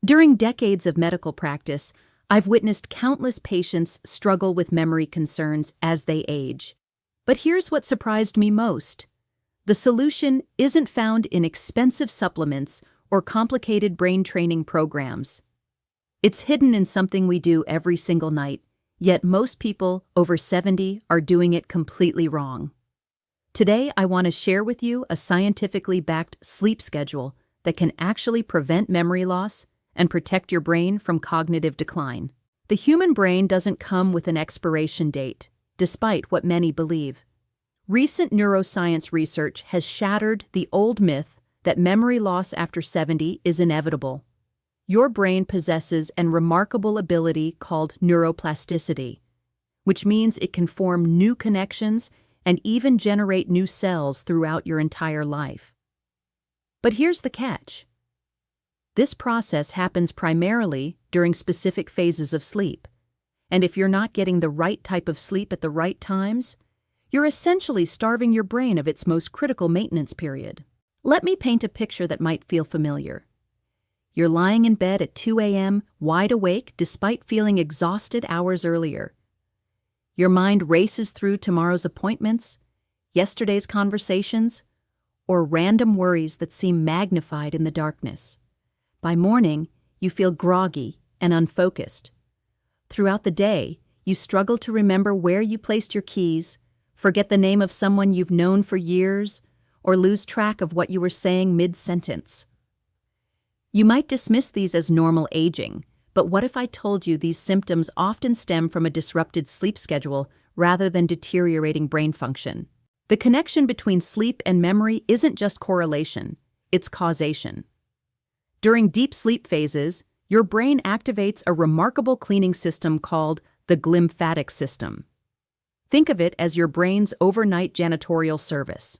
During decades of medical practice, I've witnessed countless patients struggle with memory concerns as they age. But here's what surprised me most. The solution isn't found in expensive supplements or complicated brain training programs. It's hidden in something we do every single night, yet most people over 70 are doing it completely wrong. Today, I want to share with you a scientifically backed sleep schedule that can actually prevent memory loss and protect your brain from cognitive decline. The human brain doesn't come with an expiration date, despite what many believe. Recent neuroscience research has shattered the old myth that memory loss after 70 is inevitable. Your brain possesses an remarkable ability called neuroplasticity, which means it can form new connections and even generate new cells throughout your entire life. But here's the catch. This process happens primarily during specific phases of sleep, and if you're not getting the right type of sleep at the right times, you're essentially starving your brain of its most critical maintenance period. Let me paint a picture that might feel familiar. You're lying in bed at 2 a.m., wide awake despite feeling exhausted hours earlier. Your mind races through tomorrow's appointments, yesterday's conversations, or random worries that seem magnified in the darkness. By morning, you feel groggy and unfocused. Throughout the day, you struggle to remember where you placed your keys, forget the name of someone you've known for years, or lose track of what you were saying mid-sentence. You might dismiss these as normal aging, but what if I told you these symptoms often stem from a disrupted sleep schedule rather than deteriorating brain function? The connection between sleep and memory isn't just correlation, it's causation. During deep sleep phases, your brain activates a remarkable cleaning system called the glymphatic system. Think of it as your brain's overnight janitorial service.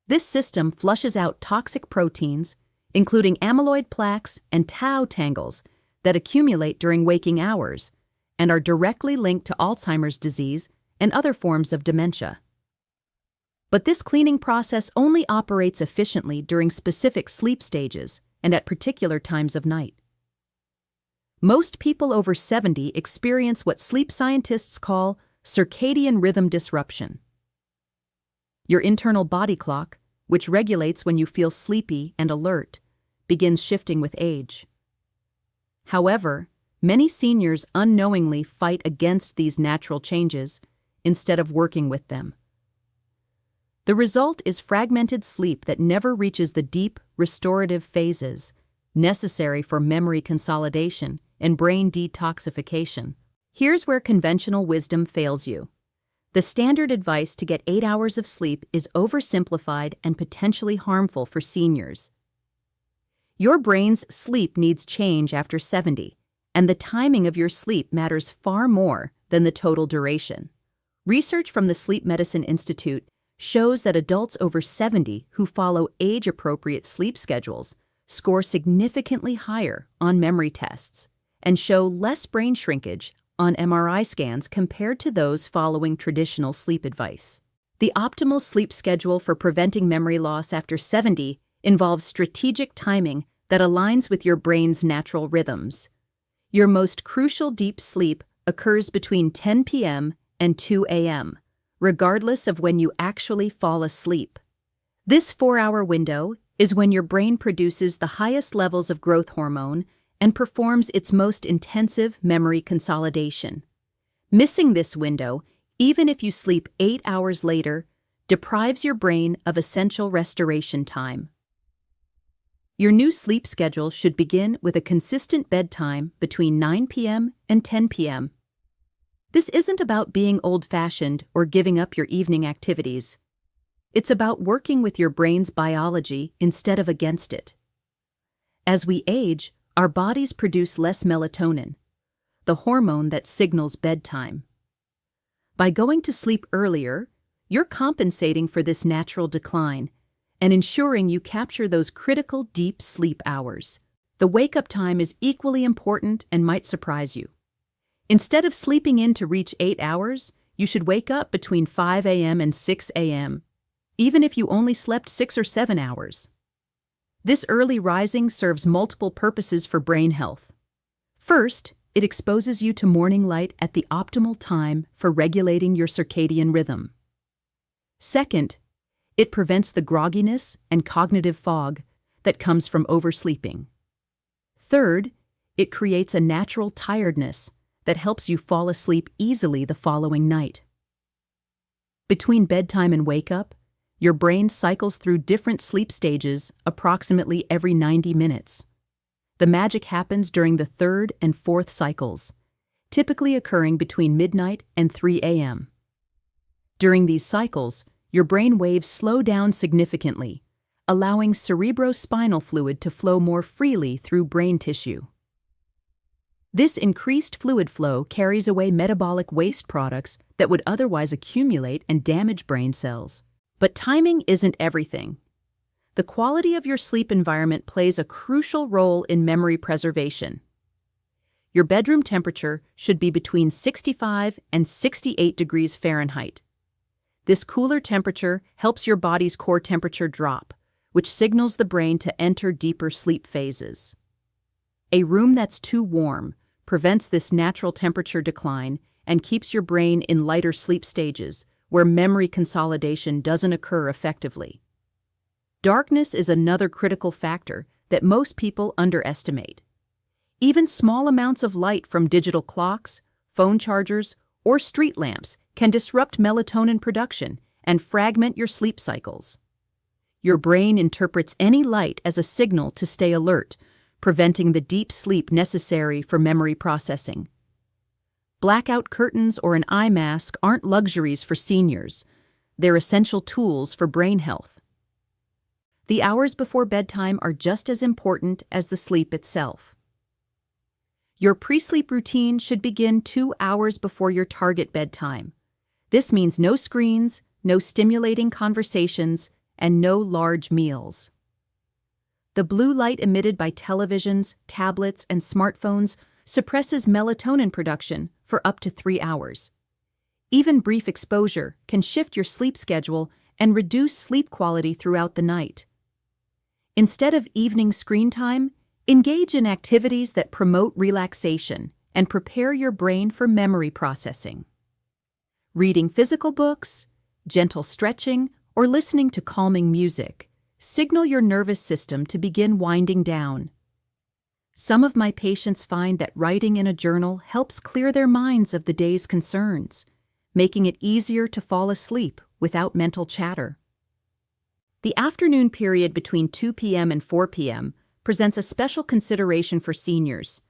This system flushes out toxic proteins, including amyloid plaques and tau tangles that accumulate during waking hours and are directly linked to Alzheimer's disease and other forms of dementia. But this cleaning process only operates efficiently during specific sleep stages and at particular times of night. Most people over 70 experience what sleep scientists call circadian rhythm disruption. Your internal body clock, which regulates when you feel sleepy and alert, begins shifting with age. However, many seniors unknowingly fight against these natural changes instead of working with them. The result is fragmented sleep that never reaches the deep, restorative phases necessary for memory consolidation and brain detoxification. Here's where conventional wisdom fails you. The standard advice to get 8 hours of sleep is oversimplified and potentially harmful for seniors. Your brain's sleep needs change after 70, and the timing of your sleep matters far more than the total duration. Research from the Sleep Medicine Institute shows that adults over 70 who follow age-appropriate sleep schedules score significantly higher on memory tests and show less brain shrinkage on MRI scans compared to those following traditional sleep advice. The optimal sleep schedule for preventing memory loss after 70 involves strategic timing that aligns with your brain's natural rhythms. Your most crucial deep sleep occurs between 10 p.m. and 2 a.m., regardless of when you actually fall asleep. This 4-hour window is when your brain produces the highest levels of growth hormone and performs its most intensive memory consolidation. Missing this window, even if you sleep 8 hours later, deprives your brain of essential restoration time. Your new sleep schedule should begin with a consistent bedtime between 9 p.m. and 10 p.m. This isn't about being old-fashioned or giving up your evening activities. It's about working with your brain's biology instead of against it. As we age, our bodies produce less melatonin, the hormone that signals bedtime. By going to sleep earlier, you're compensating for this natural decline and ensuring you capture those critical deep sleep hours. The wake-up time is equally important and might surprise you. Instead of sleeping in to reach 8 hours, you should wake up between 5 a.m. and 6 a.m., even if you only slept 6 or 7 hours. This early rising serves multiple purposes for brain health. First, it exposes you to morning light at the optimal time for regulating your circadian rhythm. Second, it prevents the grogginess and cognitive fog that comes from oversleeping. Third, it creates a natural tiredness that helps you fall asleep easily the following night. Between bedtime and wake-up, your brain cycles through different sleep stages approximately every 90 minutes. The magic happens during the third and fourth cycles, typically occurring between midnight and 3 a.m. During these cycles, your brain waves slow down significantly, allowing cerebrospinal fluid to flow more freely through brain tissue. This increased fluid flow carries away metabolic waste products that would otherwise accumulate and damage brain cells. But timing isn't everything. The quality of your sleep environment plays a crucial role in memory preservation. Your bedroom temperature should be between 65 and 68 degrees Fahrenheit. This cooler temperature helps your body's core temperature drop, which signals the brain to enter deeper sleep phases. A room that's too warm prevents this natural temperature decline and keeps your brain in lighter sleep stages, where memory consolidation doesn't occur effectively. Darkness is another critical factor that most people underestimate. Even small amounts of light from digital clocks, phone chargers, or street lamps can disrupt melatonin production and fragment your sleep cycles. Your brain interprets any light as a signal to stay alert, preventing the deep sleep necessary for memory processing. Blackout curtains or an eye mask aren't luxuries for seniors. They're essential tools for brain health. The hours before bedtime are just as important as the sleep itself. Your pre-sleep routine should begin 2 hours before your target bedtime. This means no screens, no stimulating conversations, and no large meals. The blue light emitted by televisions, tablets, and smartphones suppresses melatonin production for up to 3 hours. Even brief exposure can shift your sleep schedule and reduce sleep quality throughout the night. Instead of evening screen time, engage in activities that promote relaxation and prepare your brain for memory processing. Reading physical books, gentle stretching, or listening to calming music signal your nervous system to begin winding down. Some of my patients find that writing in a journal helps clear their minds of the day's concerns, making it easier to fall asleep without mental chatter. The afternoon period between 2 p.m. and 4 p.m. presents a special consideration for seniors.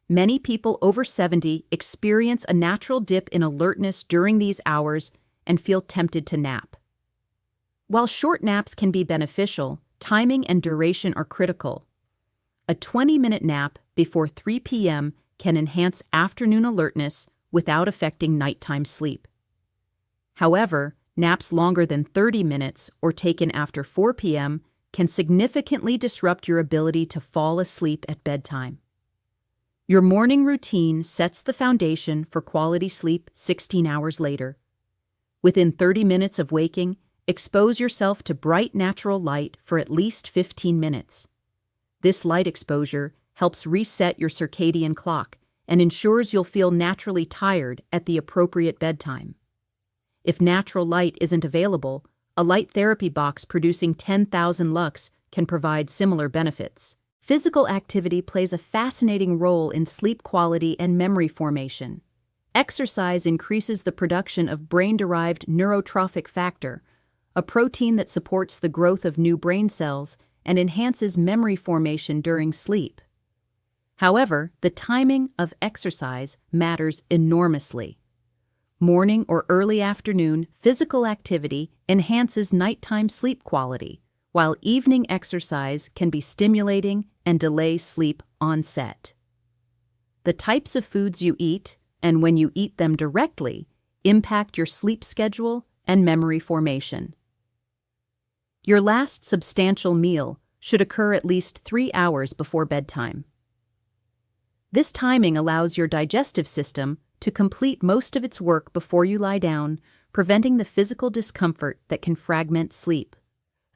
Many people over 70 experience a natural dip in alertness during these hours and feel tempted to nap. While short naps can be beneficial, timing and duration are critical. A 20-minute nap before 3 p.m. can enhance afternoon alertness without affecting nighttime sleep. However, naps longer than 30 minutes or taken after 4 p.m. can significantly disrupt your ability to fall asleep at bedtime. Your morning routine sets the foundation for quality sleep 16 hours later. Within 30 minutes of waking, expose yourself to bright natural light for at least 15 minutes. This light exposure helps reset your circadian clock and ensures you'll feel naturally tired at the appropriate bedtime. If natural light isn't available, a light therapy box producing 10,000 lux can provide similar benefits. Physical activity plays a fascinating role in sleep quality and memory formation. Exercise increases the production of brain-derived neurotrophic factor, a protein that supports the growth of new brain cells and enhances memory formation during sleep. However, the timing of exercise matters enormously. Morning or early afternoon physical activity enhances nighttime sleep quality, while evening exercise can be stimulating and delay sleep onset. The types of foods you eat, and when you eat them directly, impact your sleep schedule and memory formation. Your last substantial meal should occur at least 3 hours before bedtime. This timing allows your digestive system to complete most of its work before you lie down, preventing the physical discomfort that can fragment sleep.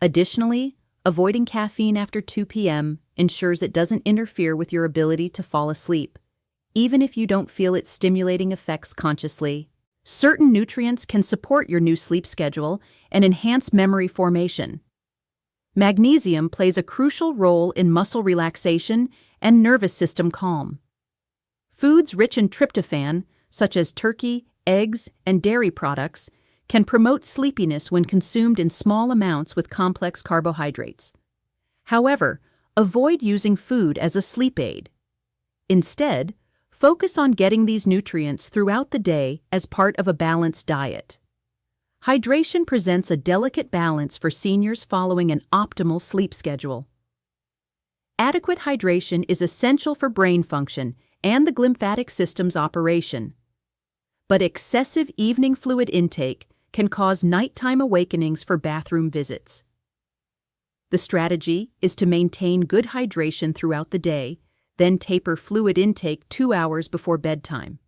Additionally, Avoiding caffeine after 2 p.m. ensures it doesn't interfere with your ability to fall asleep, even if you don't feel its stimulating effects consciously. Certain nutrients can support your new sleep schedule and enhance memory formation. Magnesium plays a crucial role in muscle relaxation and nervous system calm. Foods rich in tryptophan, such as turkey, eggs, and dairy products, can promote sleepiness when consumed in small amounts with complex carbohydrates. However, avoid using food as a sleep aid. Instead, focus on getting these nutrients throughout the day as part of a balanced diet. Hydration presents a delicate balance for seniors following an optimal sleep schedule. Adequate hydration is essential for brain function and the glymphatic system's operation. But excessive evening fluid intake can cause nighttime awakenings for bathroom visits. The strategy is to maintain good hydration throughout the day, then taper fluid intake 2 hours before bedtime.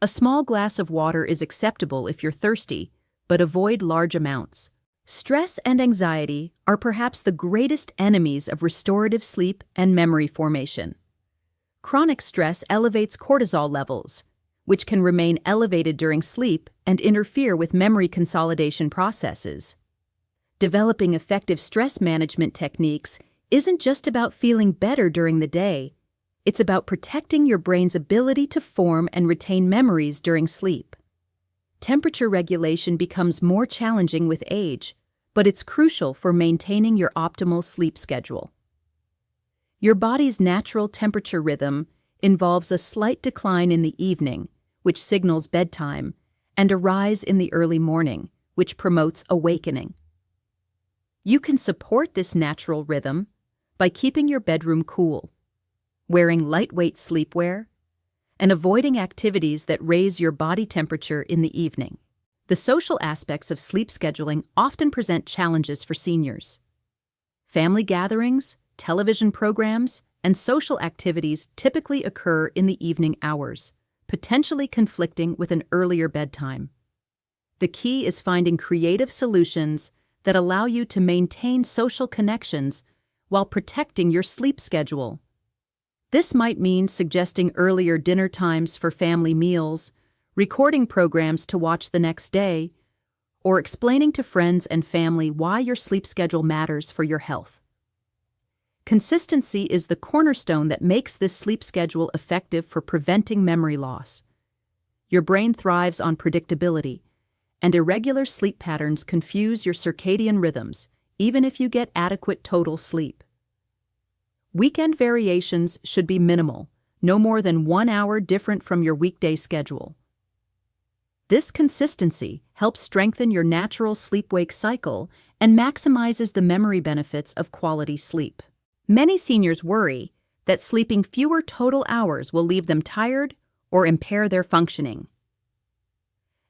A small glass of water is acceptable if you're thirsty, but avoid large amounts. Stress and anxiety are perhaps the greatest enemies of restorative sleep and memory formation. Chronic stress elevates cortisol levels, which can remain elevated during sleep and interfere with memory consolidation processes. Developing effective stress management techniques isn't just about feeling better during the day, it's about protecting your brain's ability to form and retain memories during sleep. Temperature regulation becomes more challenging with age, but it's crucial for maintaining your optimal sleep schedule. Your body's natural temperature rhythm involves a slight decline in the evening, which signals bedtime, and a rise in the early morning, which promotes awakening. You can support this natural rhythm by keeping your bedroom cool, wearing lightweight sleepwear, and avoiding activities that raise your body temperature in the evening. The social aspects of sleep scheduling often present challenges for seniors. Family gatherings, television programs, and social activities typically occur in the evening hours, potentially conflicting with an earlier bedtime. The key is finding creative solutions that allow you to maintain social connections while protecting your sleep schedule. This might mean suggesting earlier dinner times for family meals, recording programs to watch the next day, or explaining to friends and family why your sleep schedule matters for your health. Consistency is the cornerstone that makes this sleep schedule effective for preventing memory loss. Your brain thrives on predictability, and irregular sleep patterns confuse your circadian rhythms, even if you get adequate total sleep. Weekend variations should be minimal, no more than 1 hour different from your weekday schedule. This consistency helps strengthen your natural sleep-wake cycle and maximizes the memory benefits of quality sleep. Many seniors worry that sleeping fewer total hours will leave them tired or impair their functioning.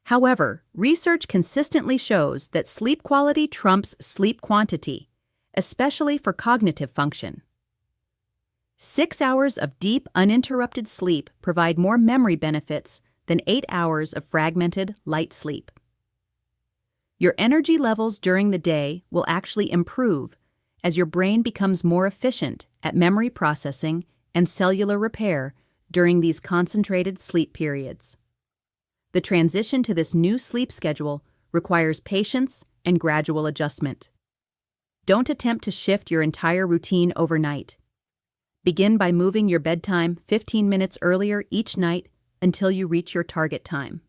However, research consistently shows that sleep quality trumps sleep quantity, especially for cognitive function. 6 hours of deep, uninterrupted sleep provide more memory benefits than 8 hours of fragmented, light sleep. Your energy levels during the day will actually improve as your brain becomes more efficient at memory processing and cellular repair during these concentrated sleep periods. The transition to this new sleep schedule requires patience and gradual adjustment. Don't attempt to shift your entire routine overnight. Begin by moving your bedtime 15 minutes earlier each night until you reach your target time.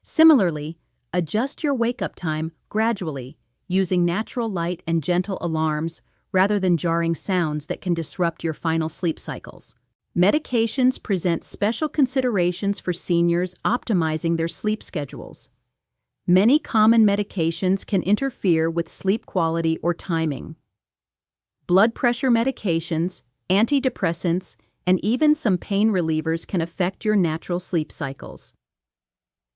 Similarly, adjust your wake-up time gradually, using natural light and gentle alarms rather than jarring sounds that can disrupt your final sleep cycles. Medications present special considerations for seniors optimizing their sleep schedules. Many common medications can interfere with sleep quality or timing. Blood pressure medications, antidepressants, and even some pain relievers can affect your natural sleep cycles.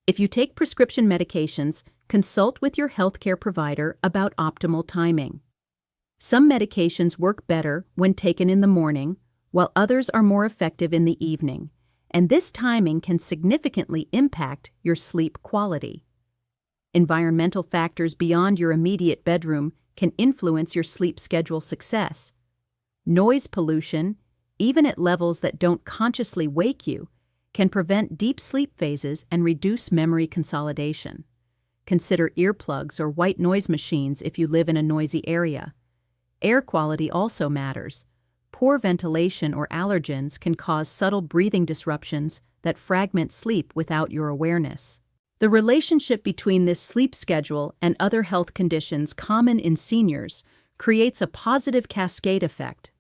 If you take prescription medications, consult with your healthcare provider about optimal timing. Some medications work better when taken in the morning, while others are more effective in the evening, and this timing can significantly impact your sleep quality. Environmental factors beyond your immediate bedroom can influence your sleep schedule success. Noise pollution, even at levels that don't consciously wake you, can prevent deep sleep phases and reduce memory consolidation. Consider earplugs or white noise machines if you live in a noisy area. Air quality also matters. Poor ventilation or allergens can cause subtle breathing disruptions that fragment sleep without your awareness. The relationship between this sleep schedule and other health conditions common in seniors creates a positive cascade effect.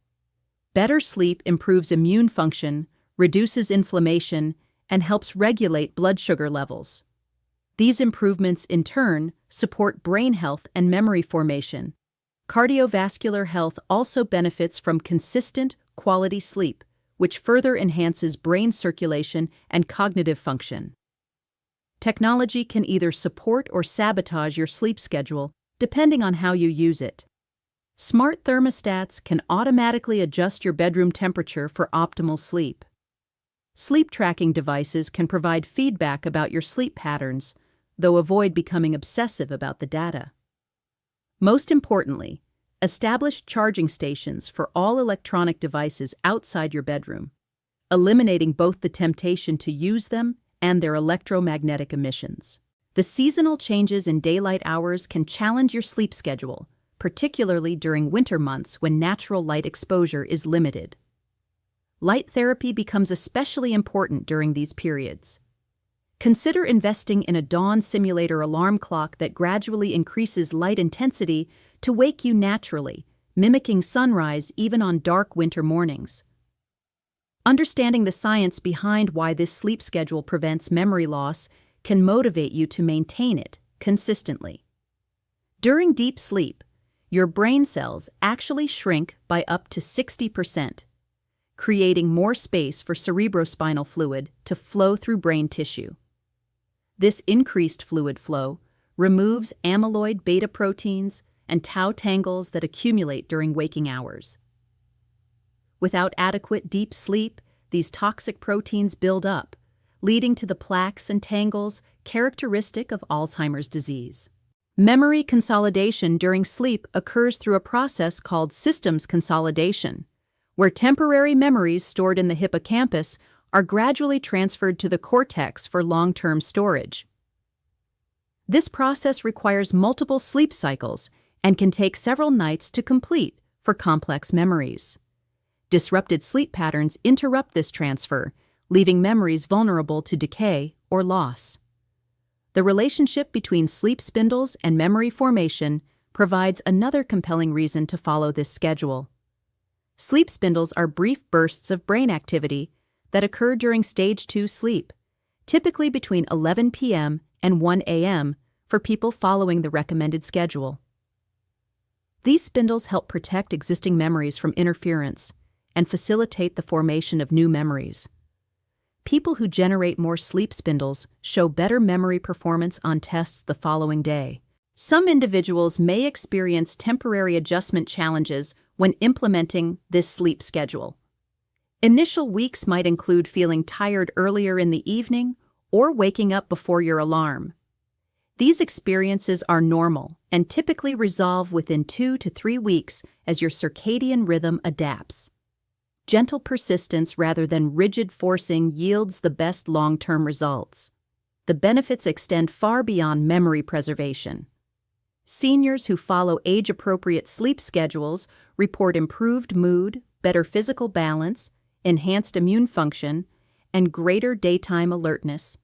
Better sleep improves immune function, reduces inflammation, and helps regulate blood sugar levels. These improvements, in turn, support brain health and memory formation. Cardiovascular health also benefits from consistent, quality sleep, which further enhances brain circulation and cognitive function. Technology can either support or sabotage your sleep schedule, depending on how you use it. Smart thermostats can automatically adjust your bedroom temperature for optimal sleep. Sleep tracking devices can provide feedback about your sleep patterns, though avoid becoming obsessive about the data. Most importantly, establish charging stations for all electronic devices outside your bedroom, eliminating both the temptation to use them and their electromagnetic emissions. The seasonal changes in daylight hours can challenge your sleep schedule, particularly during winter months when natural light exposure is limited. Light therapy becomes especially important during these periods. Consider investing in a dawn simulator alarm clock that gradually increases light intensity to wake you naturally, mimicking sunrise even on dark winter mornings. Understanding the science behind why this sleep schedule prevents memory loss can motivate you to maintain it consistently. During deep sleep, your brain cells actually shrink by up to 60%, creating more space for cerebrospinal fluid to flow through brain tissue. This increased fluid flow removes amyloid beta proteins and tau tangles that accumulate during waking hours. Without adequate deep sleep, these toxic proteins build up, leading to the plaques and tangles characteristic of Alzheimer's disease. Memory consolidation during sleep occurs through a process called systems consolidation, where temporary memories stored in the hippocampus are gradually transferred to the cortex for long-term storage. This process requires multiple sleep cycles and can take several nights to complete for complex memories. Disrupted sleep patterns interrupt this transfer, leaving memories vulnerable to decay or loss. The relationship between sleep spindles and memory formation provides another compelling reason to follow this schedule. Sleep spindles are brief bursts of brain activity that occur during stage 2 sleep, typically between 11 p.m. and 1 a.m. for people following the recommended schedule. These spindles help protect existing memories from interference and facilitate the formation of new memories. People who generate more sleep spindles show better memory performance on tests the following day. Some individuals may experience temporary adjustment challenges when implementing this sleep schedule. Initial weeks might include feeling tired earlier in the evening or waking up before your alarm. These experiences are normal and typically resolve within 2 to 3 weeks as your circadian rhythm adapts. Gentle persistence rather than rigid forcing yields the best long-term results. The benefits extend far beyond memory preservation. Seniors who follow age-appropriate sleep schedules report improved mood, better physical balance, enhanced immune function, and greater daytime alertness.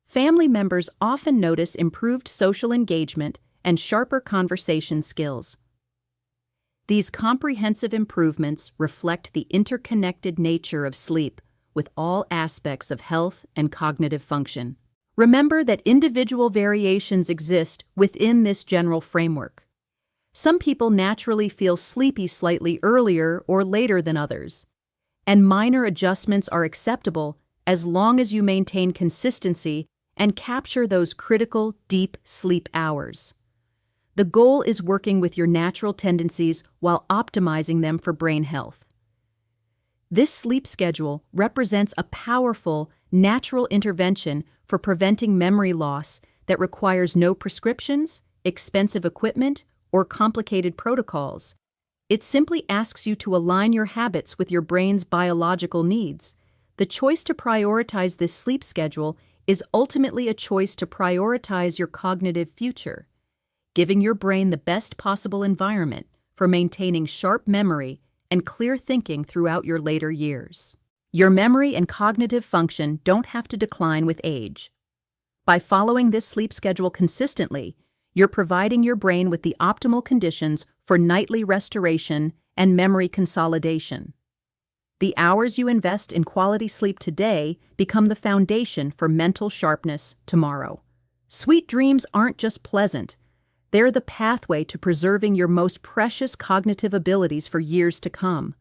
Family members often notice improved social engagement and sharper conversation skills. These comprehensive improvements reflect the interconnected nature of sleep with all aspects of health and cognitive function. Remember that individual variations exist within this general framework. Some people naturally feel sleepy slightly earlier or later than others, and minor adjustments are acceptable as long as you maintain consistency and capture those critical deep sleep hours. The goal is working with your natural tendencies while optimizing them for brain health. This sleep schedule represents a powerful, natural intervention for preventing memory loss that requires no prescriptions, expensive equipment, or complicated protocols. It simply asks you to align your habits with your brain's biological needs. The choice to prioritize this sleep schedule is ultimately a choice to prioritize your cognitive future, giving your brain the best possible environment for maintaining sharp memory and clear thinking throughout your later years. Your memory and cognitive function don't have to decline with age. By following this sleep schedule consistently, you're providing your brain with the optimal conditions for nightly restoration and memory consolidation. The hours you invest in quality sleep today become the foundation for mental sharpness tomorrow. Sweet dreams aren't just pleasant, they're the pathway to preserving your most precious cognitive abilities for years to come.